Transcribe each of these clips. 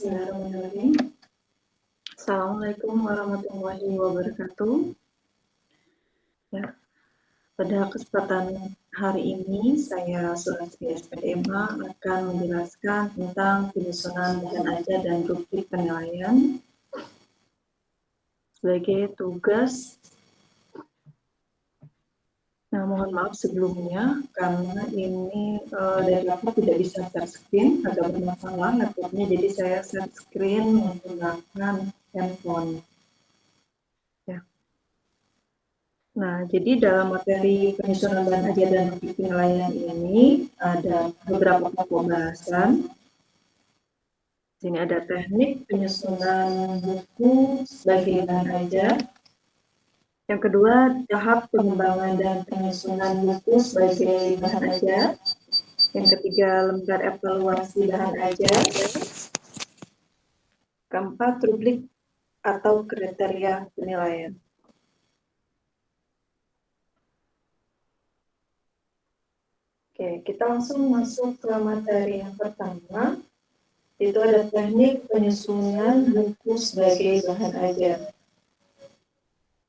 Bismillahirrahmanirrahim. Assalamualaikum warahmatullahi wabarakatuh. Ya, pada kesempatan hari ini saya Sulastri SPDMA akan menjelaskan tentang penyusunan bahan ajar dan rubrik penilaian sebagai tugas. Nah, mohon maaf sebelumnya karena ini dari laptop tidak bisa share screen, agak bermasalah laptopnya, jadi saya share screen menggunakan handphone. Ya. Nah, jadi dalam materi penyusunan bahan ajar dan rubrik penilaian ini ada beberapa pokok bahasan. Sini ada teknik penyusunan buku sebagai bahan ajar. Yang kedua, tahap pengembangan dan penyusunan buku sebagai bahan ajar. Yang ketiga, lembar evaluasi bahan ajar. Keempat, rubrik atau kriteria penilaian. Oke, kita langsung masuk ke materi yang pertama. Itu ada teknik penyusunan buku sebagai bahan ajar.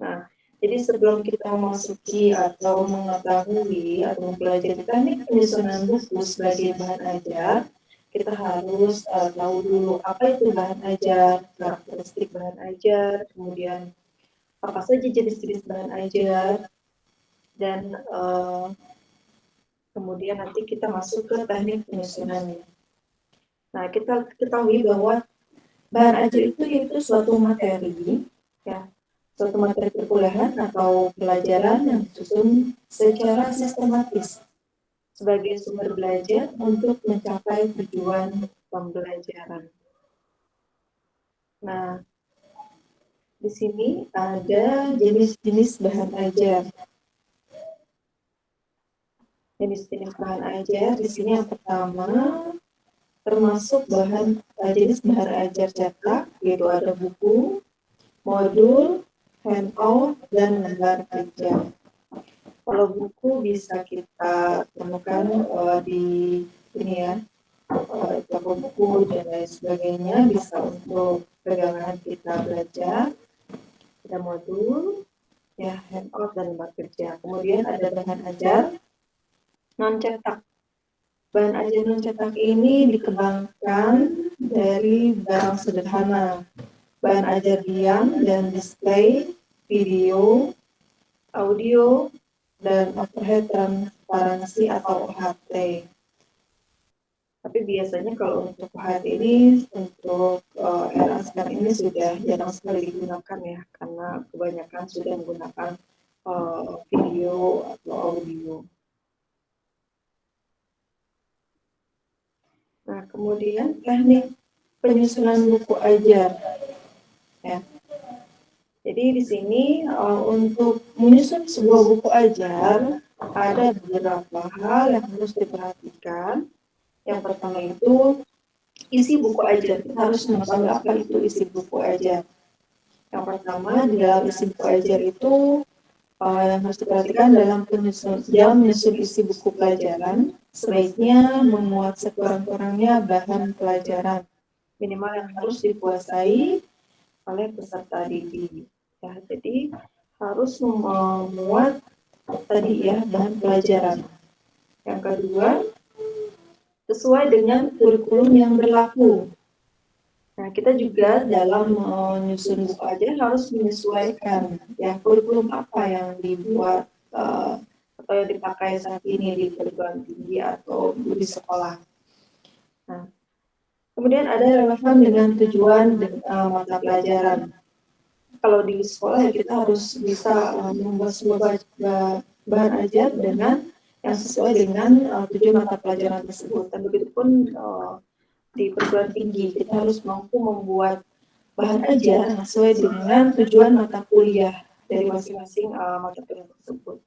Nah, jadi sebelum kita memasuki atau mengetahui atau mempelajari teknik penyusunan buku sebagai bahan ajar, kita harus tahu dulu apa itu bahan ajar, karakteristik bahan ajar, kemudian apa saja jenis-jenis bahan ajar, dan kemudian nanti kita masuk ke teknik penyusunannya. Nah, kita ketahui bahwa bahan ajar itu suatu materi, ya, suatu materi perkuliahan atau pelajaran yang disusun secara sistematis sebagai sumber belajar untuk mencapai tujuan pembelajaran. Nah, di sini ada jenis-jenis bahan ajar. Jenis-jenis bahan ajar di sini yang pertama termasuk jenis bahan ajar cetak, yaitu ada buku, modul, handout, dan lembar kerja. Kalau buku bisa kita temukan di ini ya, toko buku dan lain sebagainya, bisa untuk pegangan kita belajar. Ada modul, ya, handout, dan lembar kerja. Kemudian ada bahan ajar non-cetak. Bahan ajar non-cetak ini dikembangkan dari barang sederhana, bahan ajar diam dan display, video, audio, dan overhead transparansi atau OHT. Tapi biasanya kalau untuk OHT ini, untuk era sekarang ini sudah jarang sekali digunakan ya, karena kebanyakan sudah menggunakan video atau audio. Nah, kemudian teknik penyusunan buku ajar. Ya. Jadi di sini untuk menyusun sebuah buku ajar ada beberapa hal yang harus diperhatikan. Yang pertama itu isi buku ajar. Kita harus mengetahui apa itu isi buku ajar. Yang pertama di dalam isi buku ajar itu yang harus diperhatikan dalam menyusun isi buku pelajaran, sebaiknya memuat sekurang-kurangnya bahan pelajaran minimal yang harus dikuasai oleh peserta didik. Ya, jadi harus memuat tadi ya bahan pelajaran. Yang kedua, sesuai dengan kurikulum yang berlaku. Nah, kita juga dalam menyusun buku ajar harus menyesuaikan ya kurikulum apa yang dibuat atau yang dipakai saat ini di perguruan tinggi atau di sekolah. Nah, kemudian ada relevan dengan tujuan mata pelajaran. Kalau di sekolah kita harus bisa membuat sebuah bahan ajar dengan yang sesuai dengan tujuan mata pelajaran tersebut. Dan begitu pun di perguruan tinggi kita harus mampu membuat bahan ajar sesuai dengan tujuan mata kuliah dari masing-masing mata kuliah tersebut.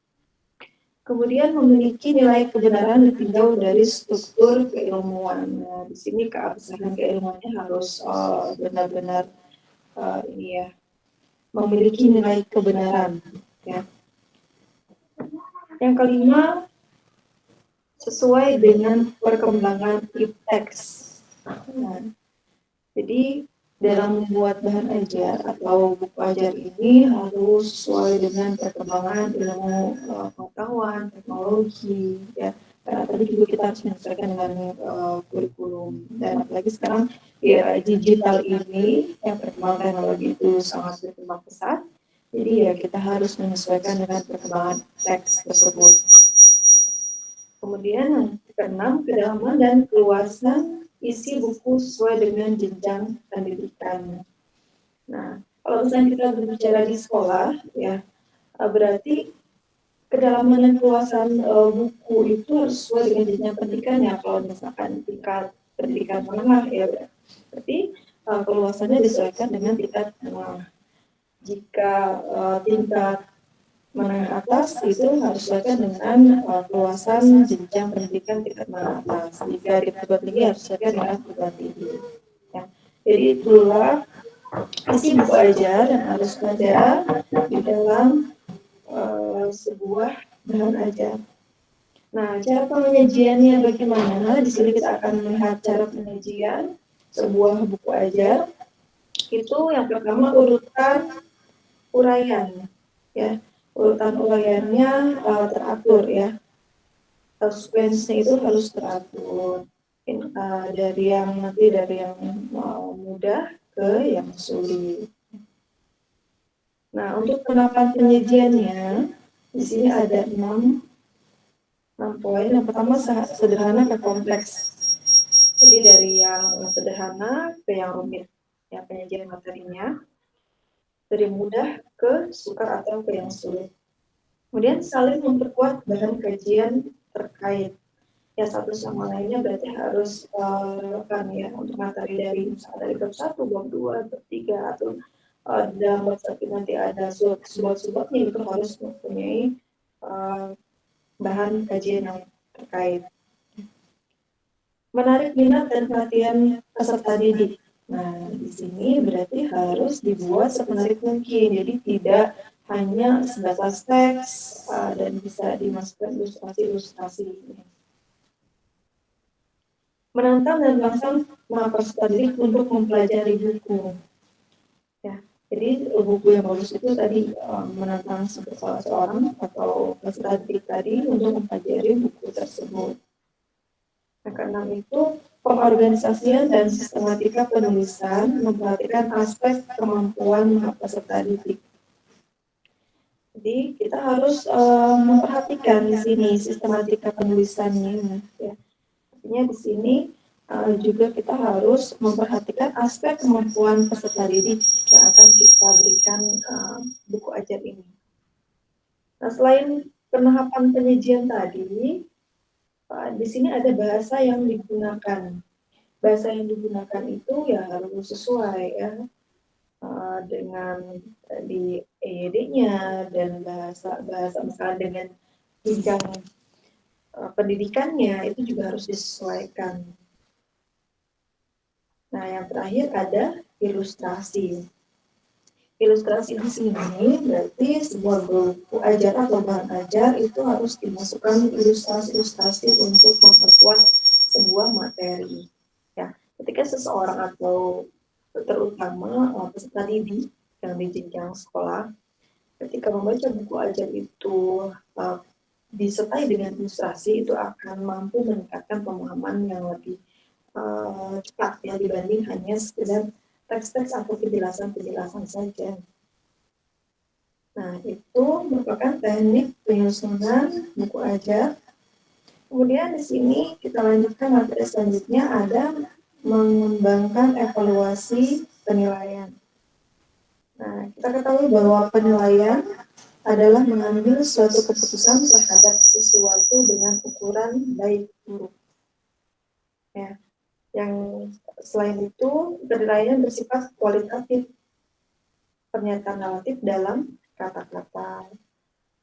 Kemudian memiliki nilai kebenaran ditinjau dari struktur keilmuan. Nah, di sini keabsahan keilmuannya harus benar-benar ini ya, memiliki nilai kebenaran. Ya. Yang kelima, sesuai dengan perkembangan ipteks. Nah, Jadi dalam membuat bahan ajar atau buku ajar ini harus sesuai dengan perkembangan ilmu pengetahuan, teknologi, ya. Karena tadi juga kita harus menyesuaikan dengan kurikulum. Dan apalagi sekarang di era digital ini, yang perkembangan teknologi itu sangat berkembang pesat. Jadi ya kita harus menyesuaikan dengan perkembangan teks tersebut. Kemudian yang keenam, kedalaman dan keluasan isi buku sesuai dengan jenjang pendidikan. Nah, kalau misalnya kita berbicara di sekolah, ya berarti kedalaman dan keluasan buku itu harus sesuai dengan jenjang pendidikan ya. Kalau misalkan tingkat pendidikan menengah ya berarti keluasannya disesuaikan dengan tingkat menengah. Jika tingkat menengah atas itu harus disesuaikan dengan keluasan jenjang pendidikan tingkat menengah atas. Jika di perguruan tinggi harus disesuaikan dengan perguruan tinggi. Ya. Jadi itulah isi buku ajar yang harus ada di dalam sebuah bahan ajar. Nah, cara penyajiannya bagaimana? Di sini kita akan melihat cara penyajian sebuah buku ajar. Itu yang pertama urutan uraian, ya. Urutan uraiannya teratur ya. Sequence-nya itu harus teratur. Dari yang mudah ke yang sulit. Nah, untuk penataan penyajiannya di sini ada 6 poin. Yang pertama sederhana ke kompleks. Jadi dari yang sederhana ke yang rumit, ya penyajian materinya. Dari mudah ke sukar atau ke yang sulit. Kemudian saling memperkuat bahan kajian terkait. Ya satu sama lainnya berarti harus relevan ya untuk materi dari misalnya dari bab 1, bab 2, bab 3 atau dalam bab 1 nanti ada subat-subatnya itu harus mempunyai bahan kajian yang terkait. Menarik minat dan perhatian peserta didik. Nah, di sini berarti harus dibuat semenarik mungkin. Jadi tidak hanya sebatas teks dan bisa dimasukkan ilustrasi-ilustrasi. Menantang dan merangsang peserta didik untuk mempelajari buku. Ya, jadi buku yang bagus itu tadi menantang seorang atau peserta didik tadi untuk mempelajari buku tersebut. Yang keenam itu pengorganisasian dan sistematika penulisan memperhatikan aspek kemampuan peserta didik. Jadi kita harus memperhatikan di sini sistematika penulisannya. Ya. Artinya di sini juga kita harus memperhatikan aspek kemampuan peserta didik yang akan kita berikan buku ajar ini. Nah, selain penahapan penyajian tadi, di sini ada bahasa yang digunakan. Bahasa yang digunakan itu ya harus sesuai ya dengan di EYD-nya dan bahasa misalnya dengan jenjang pendidikannya itu juga harus disesuaikan. Nah, yang terakhir ada ilustrasi. Ilustrasi di sini berarti sebuah buku ajar atau bahan ajar itu harus dimasukkan ilustrasi-ilustrasi untuk memperkuat sebuah materi. Ya, ketika seseorang atau terutama peserta didik yang di jenjang sekolah, ketika membaca buku ajar itu disertai dengan ilustrasi itu akan mampu meningkatkan pemahaman yang lebih cepat ya dibanding hanya sekedar teks-teks atau penjelasan-penjelasan saja. Nah, itu merupakan teknik penyusunan buku ajar. Kemudian di sini kita lanjutkan materi selanjutnya ada mengembangkan evaluasi penilaian. Nah, kita ketahui bahwa penilaian adalah mengambil suatu keputusan terhadap sesuatu dengan ukuran baik buruk. Ya. Yang selain itu, penilaian bersifat kualitatif, pernyataan relatif dalam kata-kata.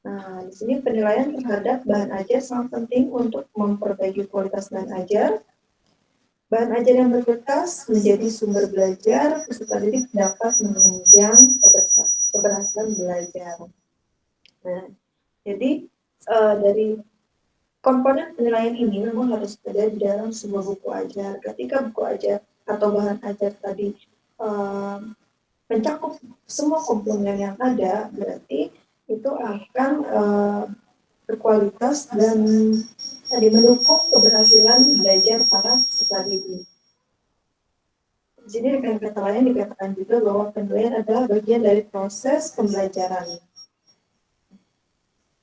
Nah, di sini penilaian terhadap bahan ajar sangat penting untuk memperbaiki kualitas bahan ajar. Bahan ajar yang berkualitas menjadi sumber belajar, peserta didik dapat menunjang keberhasilan belajar. Nah, jadi dari komponen penilaian ini memang harus ada di dalam sebuah buku ajar. Ketika buku ajar atau bahan ajar tadi mencakup semua komponen yang ada, berarti itu akan berkualitas dan tadi mendukung keberhasilan belajar para peserta didik. Di sini dengan kata lain dikatakan juga bahwa penilaian adalah bagian dari proses pembelajaran.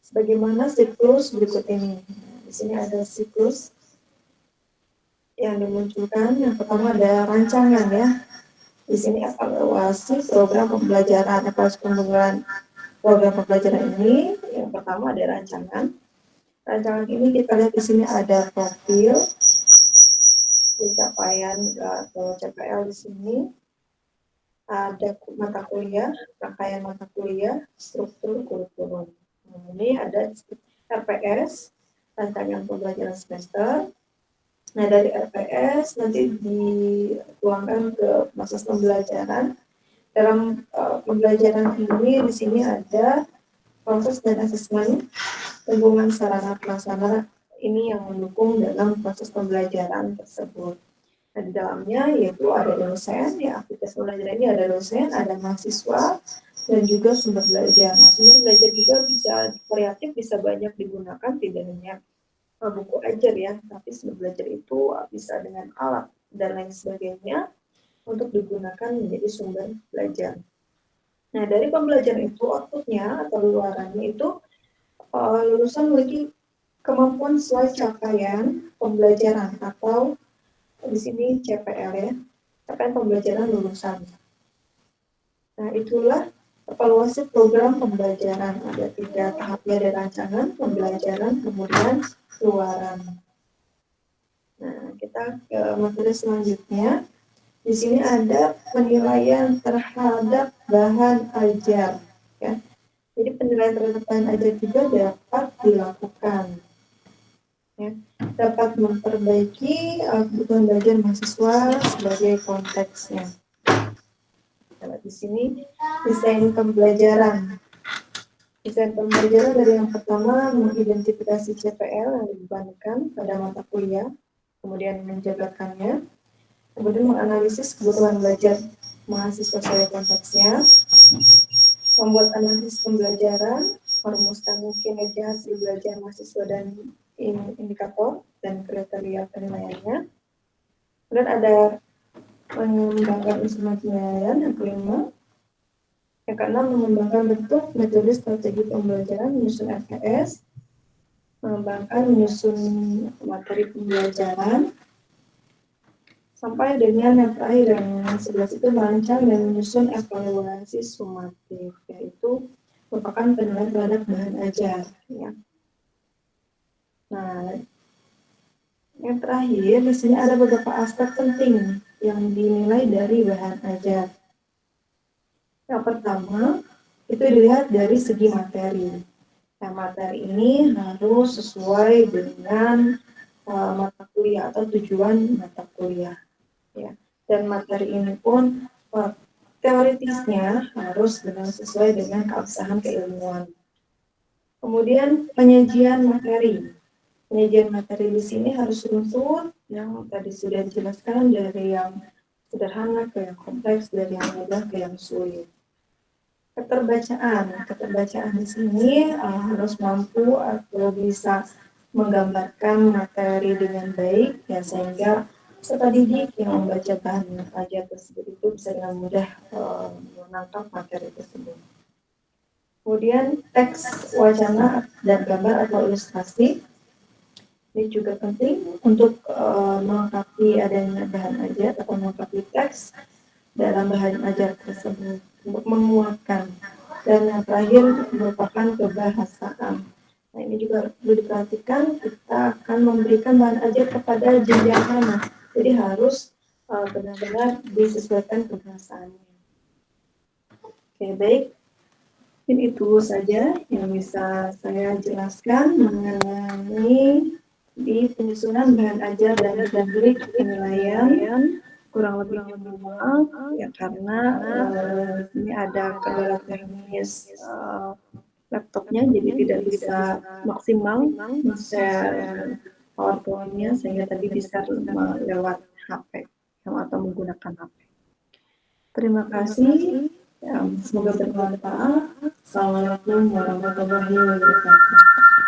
Sebagaimana siklus berikut ini. Di sini ada siklus yang dimunculkan. Yang pertama ada rancangan ya. Di sini evaluasi program pembelajaran, evaluasi pembelajaran program pembelajaran ini. Yang pertama ada rancangan. Rancangan ini kita lihat di sini ada profil, pencapaian atau CPL di sini. Ada mata kuliah, rangkaian mata kuliah, struktur kurikulum. Nah, ini ada RPS, rancangan pembelajaran semester. Nah, dari RPS nanti dituangkan ke proses pembelajaran. Dalam pembelajaran ini di sini ada proses dan asesmen hubungan sarana prasarana ini yang mendukung dalam proses pembelajaran tersebut. Nah, di dalamnya yaitu ada dosen, ya aktivitas pembelajaran ini ada dosen, ada mahasiswa, dan juga sumber belajar. Nah, sumber belajar juga bisa kreatif, bisa banyak digunakan, tidak hanya buku ajar ya, tapi sumber belajar itu bisa dengan alat dan lain sebagainya untuk digunakan menjadi sumber belajar. Nah, dari pembelajaran itu outputnya atau luarannya itu lulusan memiliki kemampuan sesuai capaian pembelajaran atau di sini CPL ya, capaian pembelajaran lulusan. Nah, itulah evaluasi program pembelajaran. Ada 3 tahapnya, ada rancangan, pembelajaran, kemudian luaran. Nah, kita ke materi selanjutnya. Di sini ada penilaian terhadap bahan ajar. Ya. Jadi penilaian terhadap bahan ajar juga dapat dilakukan. Ya, dapat memperbaiki kebutuhan belajar mahasiswa sebagai konteksnya. Nah, di sini desain pembelajaran. Desain pembelajaran dari yang pertama mengidentifikasi CPL yang dibebankan pada mata kuliah, kemudian menjabarkannya, kemudian menganalisis kebutuhan belajar mahasiswa sebagai konteksnya, membuat analisis pembelajaran, merumuskan kinerja hasil belajar mahasiswa dan indikator dan kriteria penilaiannya. Kemudian ada mengembangkan instrumen penilaian yang kelima. Yang keenam, mengembangkan bentuk, metode, strategi pembelajaran, menyusun RPS, menyusun materi pembelajaran, sampai dengan yang terakhir yang 11 itu merancang dan menyusun evaluasi sumatif, yaitu merupakan penilaian terhadap bahan ajar. Ya. Nah, yang terakhir di sini ada beberapa aspek penting yang dinilai dari bahan ajar. Yang pertama itu dilihat dari segi materi. Nah, materi ini harus sesuai dengan mata kuliah atau tujuan mata kuliah. Ya. Dan materi ini pun teoritisnya harus benar sesuai dengan keabsahan keilmuan. Kemudian penyajian materi. Penyajian materi di sini harus runtut, yang tadi sudah dijelaskan, dari yang sederhana ke yang kompleks, dari yang mudah ke yang sulit. Keterbacaan di sini harus mampu atau bisa menggambarkan materi dengan baik, ya, sehingga peserta didik yang membaca bahan ajar tersebut itu bisa dengan mudah menangkap materi tersebut. Kemudian teks, wacana, dan gambar atau ilustrasi. Ini juga penting untuk melengkapi adanya bahan ajar atau melengkapi teks dalam bahan ajar tersebut untuk menguatkan. Dan yang terakhir merupakan kebahasaan. Nah, ini juga perlu diperhatikan, kita akan memberikan bahan ajar kepada jenjang mana. Jadi harus benar-benar disesuaikan kebahasaannya. Oke, baik. Mungkin itu saja yang bisa saya jelaskan mengenai di penyusunan bahan ajar dan rubrik penilaian. Kurang lebih maaf ya, karena ini ada kendala teknis laptopnya, jadi tidak bisa maksimal share PowerPoint-nya sehingga tadi bisa lewat HP. atau menggunakan HP. Terima kasih. Semoga bermanfaat. Assalamualaikum warahmatullahi wabarakatuh.